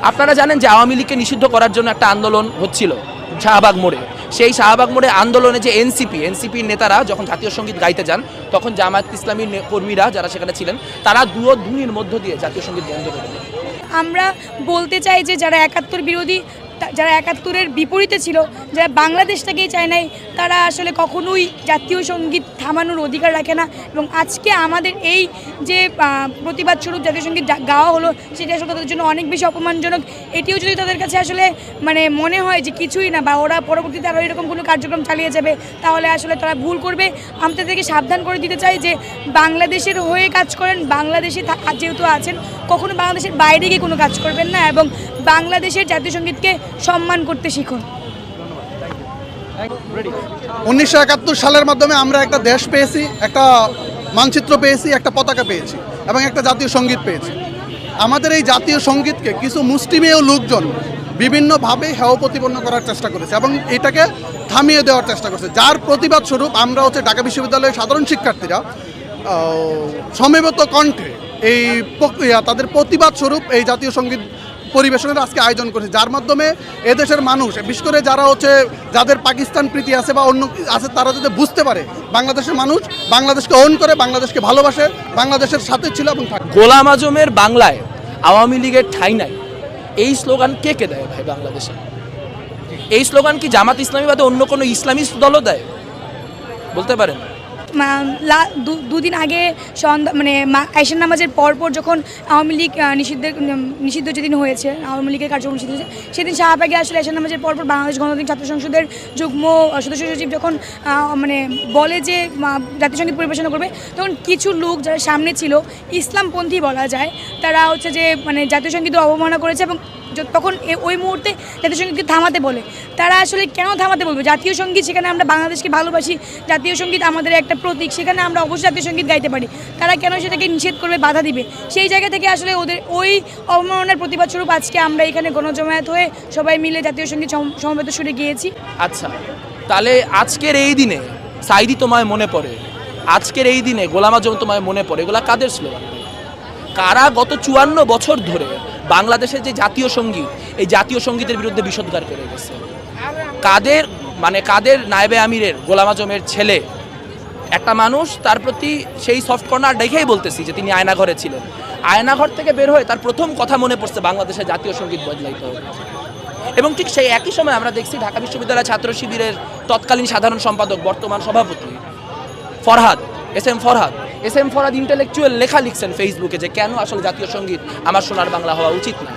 আপনারা জানেন যে আওয়ামী লীগকে নিষিদ্ধ করার জন্য একটা আন্দোলন হচ্ছিল শাহবাগ মোড়ে। সেই শাহবাগ মোড়ে আন্দোলনে যে এনসিপির নেতারা যখন জাতীয় সঙ্গীত গাইতে যান, তখন জামায়াত ইসলামী কর্মীরা যারা সেখানে ছিলেন তারা দুরধ্বনির মধ্য দিয়ে জাতীয় সঙ্গীত বন্ধ করে দেন। আমরা বলতে চাই যে যারা ৭১ বিরোধী, যারা ৭১-এর বিপরীতে ছিল, যারা বাংলাদেশটাকেই চায় নাই, তারা আসলে কখনোই জাতীয় সঙ্গীত থামানোর অধিকার রাখে না। এবং আজকে আমাদের এই যে প্রতিবাদ স্বরূপ জাতীয় সঙ্গীত গাওয়া হলো, সেটা আসলে তাদের জন্য অনেক বেশি অপমানজনক। এটিও যদি তাদের কাছে আসলে মানে মনে হয় যে কিছুই না, বা ওরা পরবর্তীতে আরও এরকম কোনো কার্যক্রম চালিয়ে যাবে, তাহলে আসলে তারা ভুল করবে। আমি তাদেরকে সাবধান করে দিতে চাই যে বাংলাদেশের হয়ে কাজ করেন, বাংলাদেশে যেহেতু আছেন, কখনো বাংলাদেশের বাইরে গিয়ে কোনো কাজ করবেন না, এবং বাংলাদেশের জাতীয় সঙ্গীতকে সম্মান করতে শিখুন। 1971 সালের মাধ্যমে আমরা একটা দেশ পেয়েছি, একটা মানচিত্র পেয়েছি, একটা পতাকা পেয়েছি এবং একটা জাতীয় সঙ্গীত পেয়েছি। আমাদের এই জাতীয় সঙ্গীতকে কিছু মুষ্টিমেয় লোকজন বিভিন্নভাবে হেয় প্রতিপন্ন করার চেষ্টা করেছে এবং এটাকে থামিয়ে দেওয়ার চেষ্টা করছে, যার প্রতিবাদ স্বরূপ আমরা ঢাকা বিশ্ববিদ্যালয়ের সাধারণ শিক্ষার্থীরা সমবেত কণ্ঠে এই প্রক্রিয়া তাদের প্রতিবাদ স্বরূপ এই জাতীয় সঙ্গীত পরিবেশনের আজকে আয়োজন করেছে, যার মাধ্যমে এদেশের মানুষ, বিশেষ করে যারা যাদের পাকিস্তান প্রীতি আছে বা অন্য আছে, তারা যাতে বুঝতে পারে বাংলাদেশের মানুষ বাংলাদেশকে ওন করে, বাংলাদেশকে ভালোবাসে, বাংলাদেশের সাথে ছিল এবং থাকে। গোলাম আজমের বাংলায় আওয়ামী লীগের ঠাঁই নাই, এই স্লোগান কে দেয় ভাই বাংলাদেশে? এই স্লোগান কি জামাত ইসলামী বাদে অন্য কোনো ইসলামিস্ট দলও দেয়? বলতে পারেন? দুদিন আগে মানে আইশার নামাজের পরপর যখন আওয়ামী লীগ নিষিদ্ধ যেদিন হয়েছে, আওয়ামী লীগের কার্যক্রম নিষিদ্ধ হয়েছে, সেদিন শাহবাগে আসলে আইশার নামাজের পরপর বাংলাদেশ গণতান্ত্রিক ছাত্র সংসদের যুগ্ম সদস্য সচিব যখন মানে বলে যে জাতীয় সঙ্গীত পরিবেশনা করবে, তখন কিছু লোক যারা সামনে ছিল, ইসলামপন্থী বলা যায়, তারা যে মানে জাতীয় সঙ্গীতের অবমাননা করেছে এবং তখন ওই মুহূর্তে জাতীয় সঙ্গীতকে থামাতে বলে। তারা আসলে কেন থামাতে বলবে? জাতীয় সঙ্গীত, সেখানে আমরা বাংলাদেশকে ভালোবাসি, জাতীয় সঙ্গীত আমাদের একটা প্রতীক, সেখানে আমরা অবশ্যই জাতীয় সঙ্গীত গাইতে পারি। তারা কেন সেটাকে নিষেধ করবে, বাধা দিবে? সেই জায়গা থেকে আসলে ওদের ওই অবমাননার প্রতিবাদ স্বরূপ আজকে আমরা এখানে গণজমায়েত হয়ে সবাই মিলে জাতীয় সঙ্গীত সমবেত সুরে গিয়েছি। আচ্ছা, তাহলে আজকের এই দিনে সাইদি তোমায় মনে পড়ে, আজকের এই দিনে গোলাম আজম তোমায় মনে পড়ে, এগুলা কাদের স্লোগান? কারা গত 54 বছর ধরে বাংলাদেশের যে জাতীয় সঙ্গীত, এই জাতীয় সঙ্গীতের বিরুদ্ধে বিষোদ্গার করে গেছে? কাদের নায়েবে আমিরের গোলাম আজমের ছেলে একটা মানুষ, তার প্রতি সেই সফট কর্নার দেখেই বলতেছি যে তিনি আয়নাঘরে ছিলেন। আয়নাঘর থেকে বের হয়ে তার প্রথম কথা মনে পড়ছে বাংলাদেশের জাতীয় সঙ্গীত বদলাইতে হবে। এবং ঠিক সেই একই সময় আমরা দেখছি ঢাকা বিশ্ববিদ্যালয় ছাত্র শিবিরের তৎকালীন সাধারণ সম্পাদক, বর্তমান সভাপতি এস এম ফরহাদ ইন্টেলেকচুয়াল লেখা লিখছেন ফেসবুকে যে কেন আসলে জাতীয় সঙ্গীত আমার সোনার বাংলা হওয়া উচিত না।